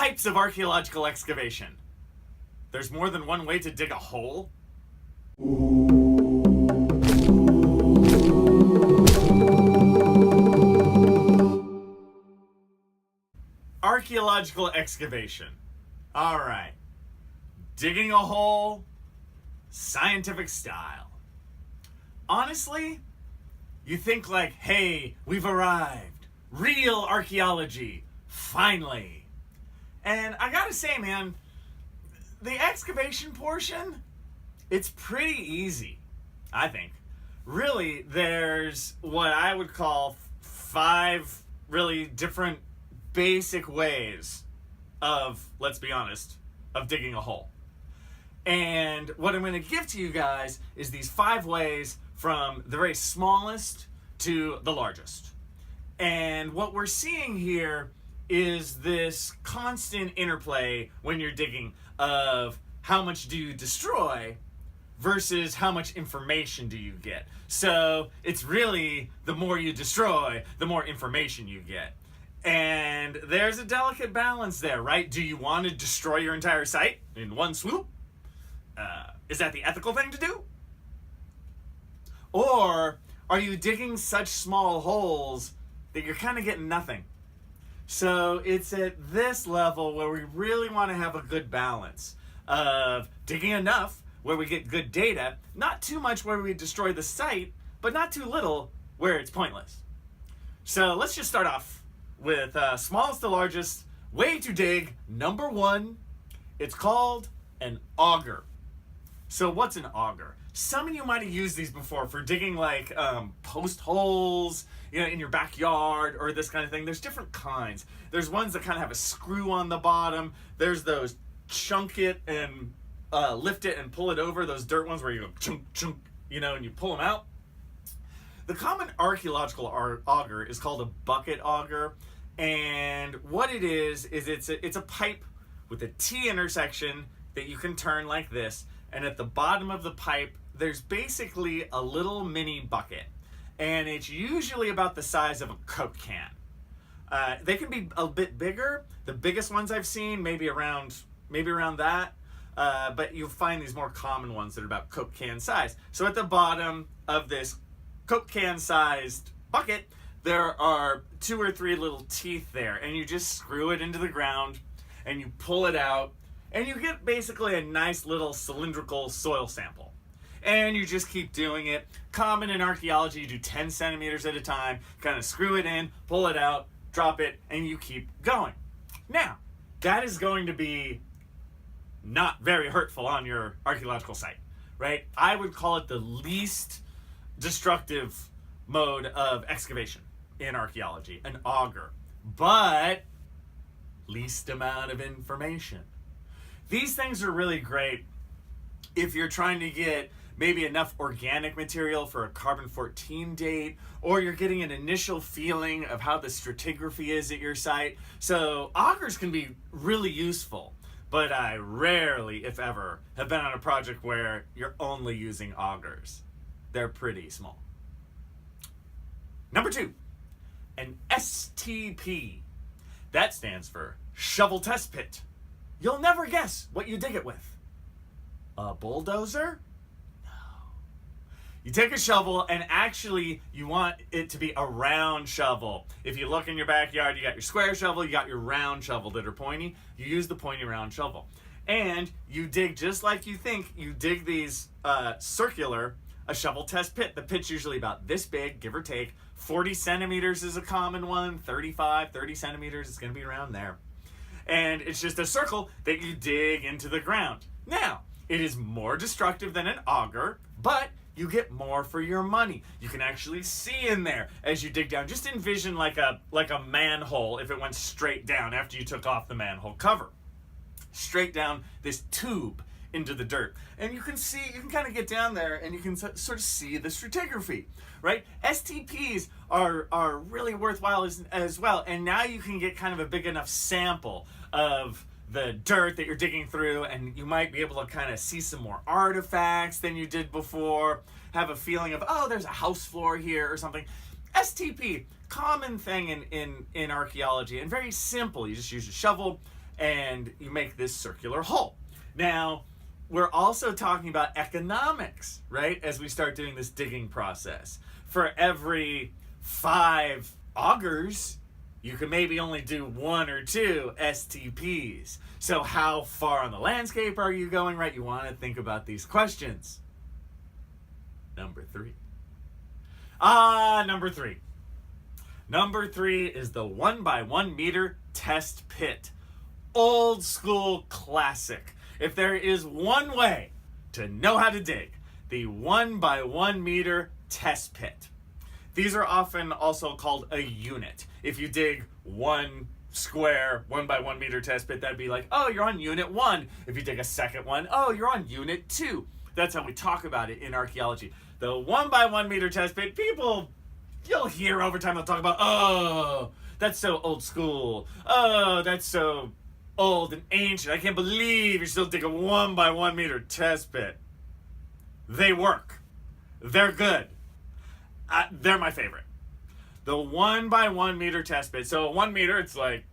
Types of archaeological excavation. There's more than one way to dig a hole. Archaeological excavation. All right. Digging a hole, scientific style. Honestly, you think like, hey, we've arrived. Real archaeology. Finally. And I gotta say, man, the excavation portion, it's pretty easy, I think. Really, there's what I would call 5 really different basic ways of, let's be honest, of digging a hole. And what I'm going to give to you guys is these 5 ways from the very smallest to the largest. And what we're seeing here is this constant interplay when you're digging of how much do you destroy versus how much information do you get. So it's really the more you destroy, the more information you get. And there's a delicate balance there, right? Do you want to destroy your entire site in one swoop? Is that the ethical thing to do? Or are you digging such small holes that you're kind of getting nothing? So it's at this level where we really want to have a good balance of digging enough where we get good data, not too much where we destroy the site, but not too little where it's pointless. So let's just start off with smallest to largest way to dig. Number 1, it's called an auger. So what's an auger? Some of you might have used these before for digging like post holes, in your backyard or this kind of thing. There's different kinds. There's ones that kind of have a screw on the bottom. There's those chunk it and lift it and pull it over. Those dirt ones where you go chunk, chunk, and you pull them out. The common archaeological auger is called a bucket auger. And what it is it's a pipe with a T intersection that you can turn like this. And at the bottom of the pipe, there's basically a little mini bucket. And it's usually about the size of a Coke can. They can be a bit bigger. The biggest ones I've seen, maybe around that. But you'll find these more common ones that are about Coke can size. So at the bottom of this Coke can sized bucket, there are 2 or 3 little teeth there. And you just screw it into the ground and you pull it out. And you get basically a nice little cylindrical soil sample. And you just keep doing it. Common in archaeology, you do 10 centimeters at a time, kind of screw it in, pull it out, drop it, and you keep going. Now, that is going to be not very hurtful on your archaeological site, right? I would call it the least destructive mode of excavation in archaeology, an auger, but least amount of information. These things are really great if you're trying to get maybe enough organic material for a carbon-14 date, or you're getting an initial feeling of how the stratigraphy is at your site. So augers can be really useful, but I rarely, if ever, have been on a project where you're only using augers. They're pretty small. Number 2, an STP. That stands for shovel test pit. You'll never guess what you dig it with. A bulldozer? No. You take a shovel, and actually you want it to be a round shovel. If you look in your backyard, you got your square shovel, you got your round shovel that are pointy. You use the pointy round shovel. And you dig just like you think. You dig these circular, a shovel test pit. The pit's usually about this big, give or take. 40 centimeters is a common one. 35, 30 centimeters, it's going to be around there. And it's just a circle that you dig into the ground. Now, it is more destructive than an auger, but you get more for your money. You can actually see in there as you dig down. Just envision like a manhole if it went straight down after you took off the manhole cover. Straight down this tube into the dirt. And you can kind of get down there and you can sort of see the stratigraphy, right? STPs are really worthwhile as well. And now you can get kind of a big enough sample of the dirt that you're digging through, and you might be able to kind of see some more artifacts than you did before, have a feeling of, oh, there's a house floor here or something. STP, common thing in archaeology, and very simple. You just use a shovel, and you make this circular hole. Now, we're also talking about economics, right? As we start doing this digging process. For every 5 augers, you can maybe only do 1 or 2 STPs. So how far on the landscape are you going, right? You want to think about these questions. Number 3. Number 3. Number 3 is the 1 by 1 meter test pit. Old school classic. If there is one way to know how to dig, the 1 by 1 meter test pit. These are often also called a unit. If you dig 1 square 1 by 1 meter test pit, that'd be like, oh, you're on unit 1. If you dig a second one, oh, you're on unit 2. That's how we talk about it in archaeology. The 1 by 1 meter test pit, people, you'll hear over time, they'll talk about, oh, that's so old school. Oh, that's so old and ancient. I can't believe you still dig a 1 by 1 meter test pit. They work. They're good. They're my favorite. The 1 by 1 meter test pit. So 1 meter, it's like,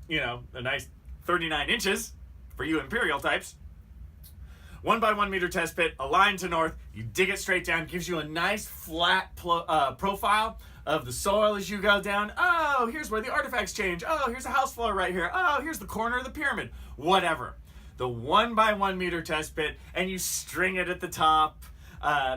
a nice 39 inches for you imperial types. 1 by 1 meter test pit, aligned to north. You dig it straight down. Gives you a nice flat profile of the soil as you go down. Oh, here's where the artifacts change. Oh, here's a house floor right here. Oh, here's the corner of the pyramid. Whatever. The 1 by 1 meter test pit, and you string it at the top.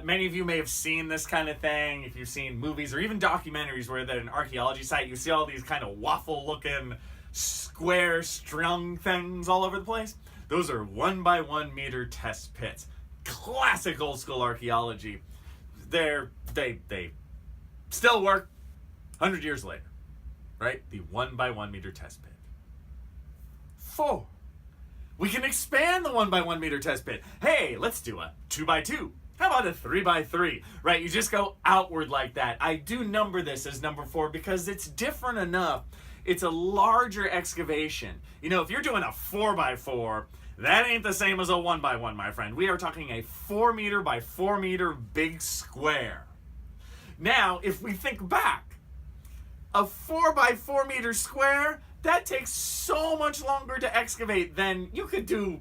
Many of you may have seen this kind of thing if you've seen movies or even documentaries where at an archaeology site you see all these kind of waffle-looking square strung things all over the place. Those are 1 by 1 meter test pits. Classic old school archaeology. They still work 100 years later, right? The 1 by 1 meter test pit. 4. We can expand the 1 by 1 meter test pit. Hey, let's do a 2 by 2. How about a 3 by 3? Right, you just go outward like that. I do number this as number 4 because it's different enough. It's a larger excavation. If you're doing a 4 by 4, that ain't the same as a 1 by 1, my friend. We are talking a 4 meter by 4 meter big square. Now, if we think back, a 4 by 4 meter square, that takes so much longer to excavate than you could do,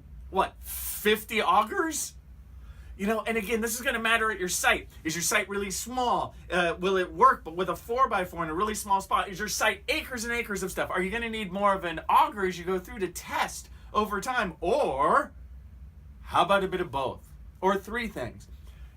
50 augers? And again, this is going to matter at your site. Is your site really small? Will it work, but with a 4 by 4 in a really small spot? Is your site acres and acres of stuff? Are you going to need more of an auger as you go through to test over time? Or how about a bit of both? Or 3 things.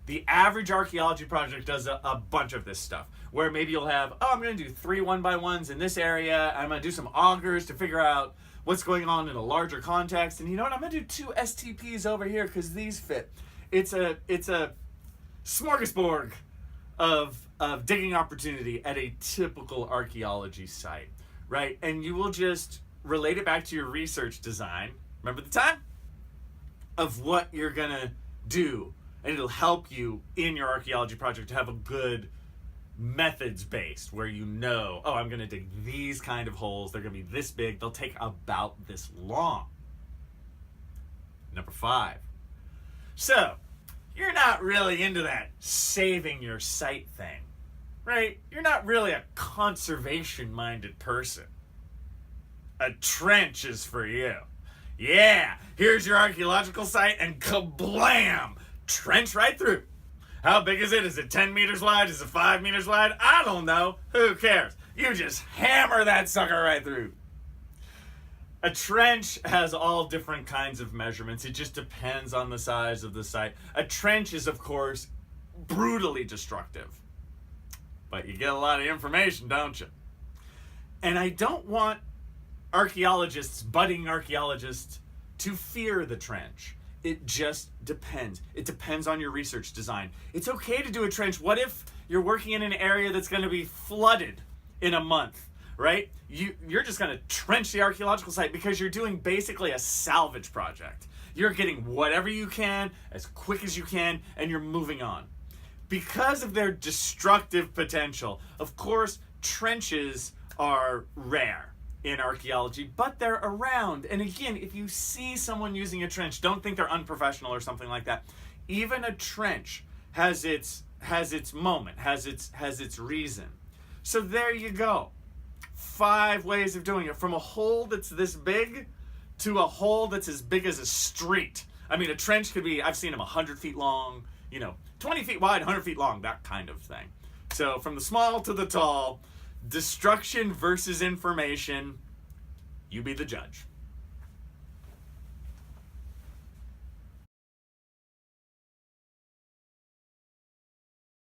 The average archaeology project does a bunch of this stuff, where maybe you'll have, I'm going to do 3 1 by 1s in this area. I'm going to do some augers to figure out what's going on in a larger context. And you know what? I'm going to do 2 STPs over here because these fit. It's a smorgasbord of digging opportunity at a typical archaeology site, right? And you will just relate it back to your research design. Remember the time? Of what you're going to do. And it'll help you in your archaeology project to have a good methods based where I'm going to dig these kind of holes. They're going to be this big. They'll take about this long. Number 5. So, you're not really into that saving your site thing, right? You're not really a conservation-minded person. A trench is for you. Yeah, here's your archaeological site and kablam! Trench right through. How big is it? Is it 10 meters wide? Is it 5 meters wide? I don't know. Who cares? You just hammer that sucker right through. A trench has all different kinds of measurements. It just depends on the size of the site. A trench is, of course, brutally destructive. But you get a lot of information, don't you? And I don't want budding archaeologists, to fear the trench. It just depends. It depends on your research design. It's okay to do a trench. What if you're working in an area that's going to be flooded in a month? Right? You're just going to trench the archaeological site because you're doing basically a salvage project. You're getting whatever you can as quick as you can, and you're moving on. Because of their destructive potential, of course, trenches are rare in archaeology, but they're around. And again, if you see someone using a trench, don't think they're unprofessional or something like that. Even a trench has its moment, has its reason. So there you go. 5 ways of doing it. From a hole that's this big to a hole that's as big as a street. I mean, a trench could be, I've seen them 100 feet long, 20 feet wide, 100 feet long, that kind of thing. So from the small to the tall, destruction versus information, you be the judge.